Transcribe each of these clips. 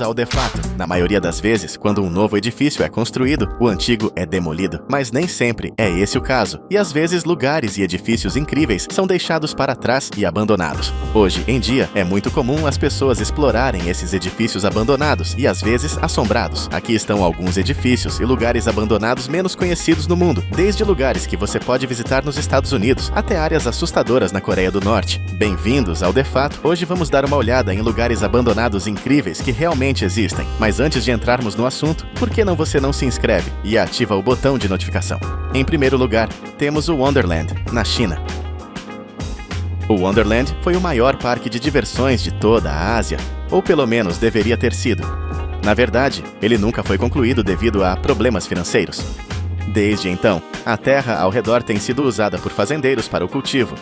Bem-vindos ao De Fato. Na maioria das vezes, quando um novo edifício é construído, o antigo é demolido. Mas nem sempre é esse o caso. E às vezes lugares e edifícios incríveis são deixados para trás e abandonados. Hoje em dia, é muito comum as pessoas explorarem esses edifícios abandonados e às vezes assombrados. Aqui estão alguns edifícios e lugares abandonados menos conhecidos no mundo, desde lugares que você pode visitar nos Estados Unidos até áreas assustadoras na Coreia do Norte. Bem-vindos ao De Fato. Hoje vamos dar uma olhada em lugares abandonados incríveis que realmente existem. Mas antes de entrarmos no assunto, por que você não se inscreve e ativa o botão de notificação? Em primeiro lugar, temos o Wonderland, na China. O Wonderland foi o maior parque de diversões de toda a Ásia, ou pelo menos deveria ter sido. Na verdade, ele nunca foi concluído devido a problemas financeiros. Desde então, a terra ao redor tem sido usada por fazendeiros para o cultivo.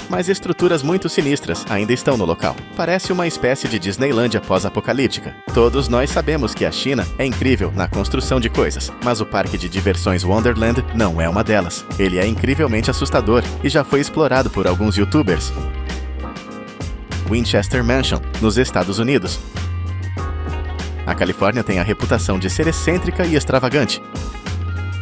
Mas estruturas muito sinistras ainda estão no local. Parece uma espécie de Disneylândia pós-apocalíptica. Todos nós sabemos que a China é incrível na construção de coisas, mas o parque de diversões Wonderland não é uma delas. Ele é incrivelmente assustador e já foi explorado por alguns youtubers. Winchester Mansion, nos Estados Unidos. A Califórnia tem a reputação de ser excêntrica e extravagante.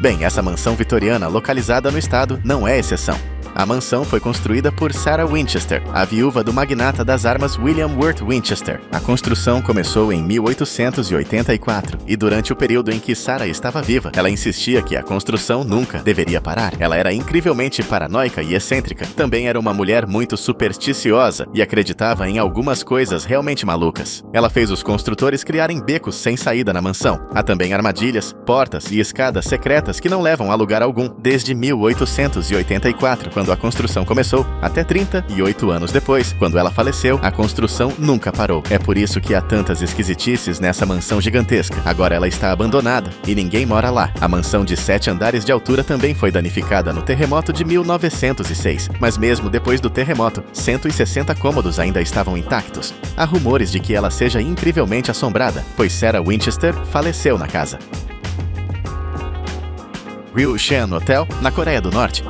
Bem, essa mansão vitoriana localizada no estado não é exceção. A mansão foi construída por Sarah Winchester, a viúva do magnata das armas William Wirt Winchester. A construção começou em 1884 e durante o período em que Sarah estava viva, ela insistia que a construção nunca deveria parar. Ela era incrivelmente paranoica e excêntrica. Também era uma mulher muito supersticiosa e acreditava em algumas coisas realmente malucas. Ela fez os construtores criarem becos sem saída na mansão. Há também armadilhas, portas e escadas secretas que não levam a lugar algum. Desde 1884, quando a construção começou, até 38 anos depois, quando ela faleceu, a construção nunca parou. É por isso que há tantas esquisitices nessa mansão gigantesca. Agora ela está abandonada e ninguém mora lá. A mansão de 7 andares de altura também foi danificada no terremoto de 1906. Mas mesmo depois do terremoto, 160 cômodos ainda estavam intactos. Há rumores de que ela seja incrivelmente assombrada, pois Sarah Winchester faleceu na casa. Ryushan Hotel, na Coreia do Norte.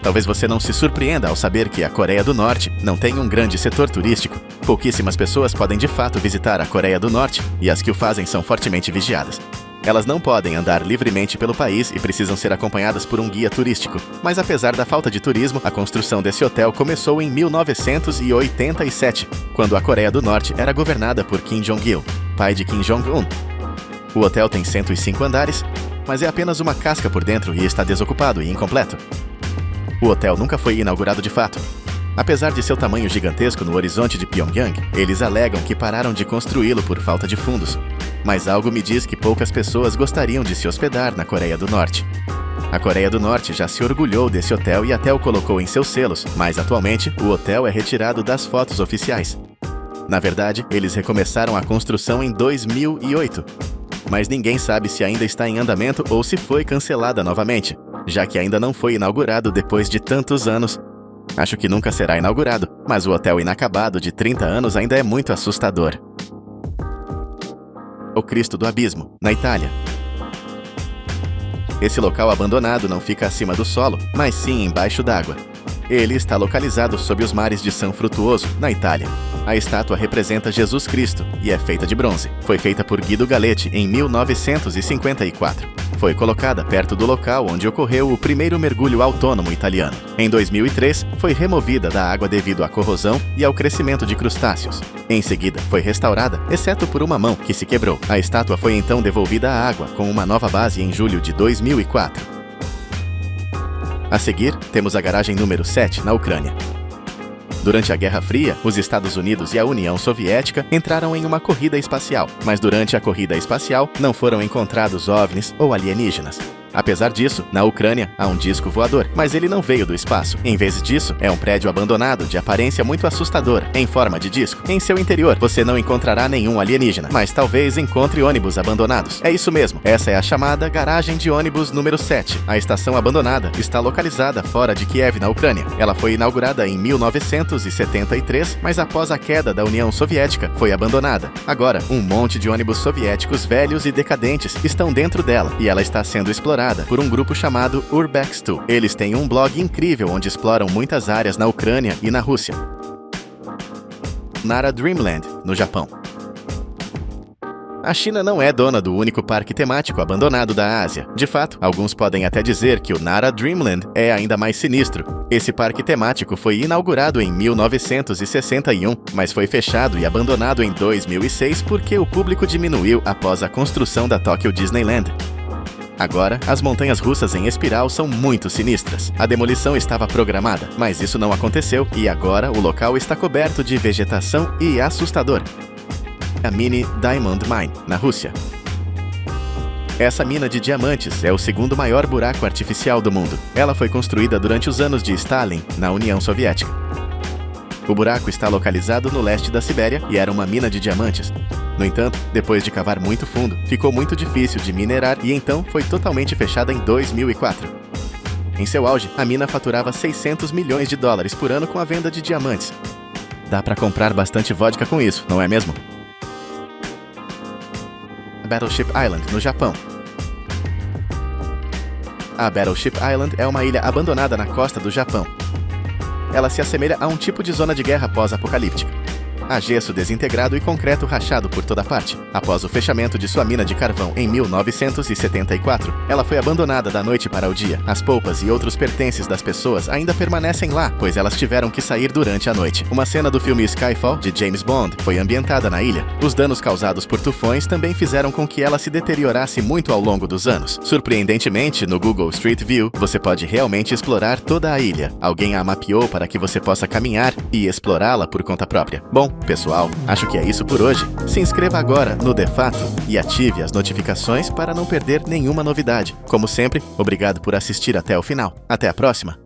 Talvez você não se surpreenda ao saber que a Coreia do Norte não tem um grande setor turístico. Pouquíssimas pessoas podem de fato visitar a Coreia do Norte e as que o fazem são fortemente vigiadas. Elas não podem andar livremente pelo país e precisam ser acompanhadas por um guia turístico. Mas apesar da falta de turismo, a construção desse hotel começou em 1987, quando a Coreia do Norte era governada por Kim Jong-il, pai de Kim Jong-un. O hotel tem 105 andares, mas é apenas uma casca por dentro e está desocupado e incompleto. O hotel nunca foi inaugurado de fato. Apesar de seu tamanho gigantesco no horizonte de Pyongyang, eles alegam que pararam de construí-lo por falta de fundos. Mas algo me diz que poucas pessoas gostariam de se hospedar na Coreia do Norte. A Coreia do Norte já se orgulhou desse hotel e até o colocou em seus selos, mas atualmente o hotel é retirado das fotos oficiais. Na verdade, eles recomeçaram a construção em 2008. Mas ninguém sabe se ainda está em andamento ou se foi cancelada novamente, já que ainda não foi inaugurado depois de tantos anos. Acho que nunca será inaugurado, mas o hotel inacabado de 30 anos ainda é muito assustador. O Cristo do Abismo, na Itália. Esse local abandonado não fica acima do solo, mas sim embaixo d'água. Ele está localizado sob os mares de San Frutuoso, na Itália. A estátua representa Jesus Cristo e é feita de bronze. Foi feita por Guido Galletti em 1954. Foi colocada perto do local onde ocorreu o primeiro mergulho autônomo italiano. Em 2003, foi removida da água devido à corrosão e ao crescimento de crustáceos. Em seguida, foi restaurada, exceto por uma mão que se quebrou. A estátua foi então devolvida à água com uma nova base em julho de 2004. A seguir, temos a garagem número 7, na Ucrânia. Durante a Guerra Fria, os Estados Unidos e a União Soviética entraram em uma corrida espacial, mas durante a corrida espacial não foram encontrados OVNIs ou alienígenas. Apesar disso, na Ucrânia há um disco voador, mas ele não veio do espaço. Em vez disso, é um prédio abandonado de aparência muito assustadora, em forma de disco. Em seu interior, você não encontrará nenhum alienígena, mas talvez encontre ônibus abandonados. É isso mesmo, essa é a chamada garagem de ônibus número 7. A estação abandonada está localizada fora de Kiev, na Ucrânia. Ela foi inaugurada em 1973, mas após a queda da União Soviética, foi abandonada. Agora, um monte de ônibus soviéticos velhos e decadentes estão dentro dela, e ela está sendo explorada por um grupo chamado Urbex2. Eles têm um blog incrível onde exploram muitas áreas na Ucrânia e na Rússia. Nara Dreamland, no Japão. A China não é dona do único parque temático abandonado da Ásia. De fato, alguns podem até dizer que o Nara Dreamland é ainda mais sinistro. Esse parque temático foi inaugurado em 1961, mas foi fechado e abandonado em 2006 porque o público diminuiu após a construção da Tokyo Disneyland. Agora, as montanhas russas em espiral são muito sinistras. A demolição estava programada, mas isso não aconteceu e agora o local está coberto de vegetação e assustador. A Mini Diamond Mine, na Rússia. Essa mina de diamantes é o segundo maior buraco artificial do mundo. Ela foi construída durante os anos de Stalin, na União Soviética. O buraco está localizado no leste da Sibéria e era uma mina de diamantes. No entanto, depois de cavar muito fundo, ficou muito difícil de minerar e então foi totalmente fechada em 2004. Em seu auge, a mina faturava $600 milhões por ano com a venda de diamantes. Dá para comprar bastante vodka com isso, não é mesmo? Battleship Island, no Japão. A Battleship Island é uma ilha abandonada na costa do Japão. Ela se assemelha a um tipo de zona de guerra pós-apocalíptica. Há gesso desintegrado e concreto rachado por toda parte. Após o fechamento de sua mina de carvão em 1974, ela foi abandonada da noite para o dia. As polpas e outros pertences das pessoas ainda permanecem lá, pois elas tiveram que sair durante a noite. Uma cena do filme Skyfall, de James Bond, foi ambientada na ilha. Os danos causados por tufões também fizeram com que ela se deteriorasse muito ao longo dos anos. Surpreendentemente, no Google Street View, você pode realmente explorar toda a ilha. Alguém a mapeou para que você possa caminhar e explorá-la por conta própria. Bom, pessoal, acho que é isso por hoje. Se inscreva agora no De Fato e ative as notificações para não perder nenhuma novidade. Como sempre, obrigado por assistir até o final. Até a próxima!